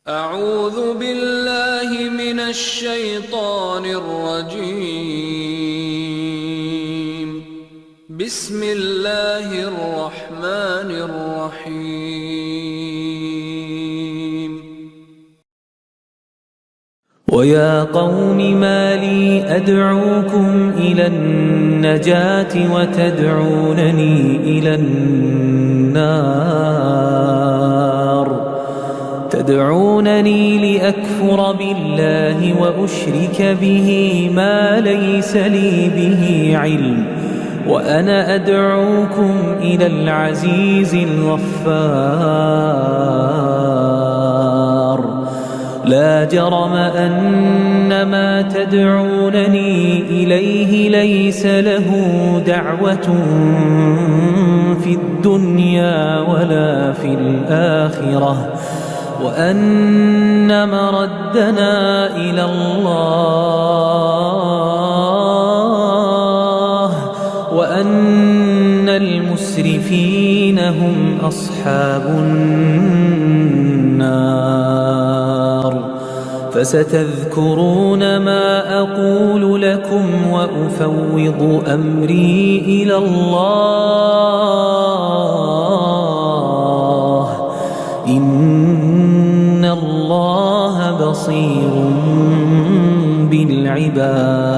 أعوذ بالله من الشيطان الرجيم. بسم الله الرحمن الرحيم. ويا قوم ما لي أدعوكم إلى النجاة وتدعونني إلى النار تدعونني لأكفر بالله وأشرك به ما ليس لي به علم وأنا أدعوكم إلى العزيز الغفار. لا جرم أن ما تدعونني إليه ليس له دعوة في الدنيا ولا في الآخرة وأن مردنا إلى الله وأن المسرفين هم أصحاب النار. فستذكرون ما أقول لكم وأفوض أمري إلى الله إن الله بصير بالعباد.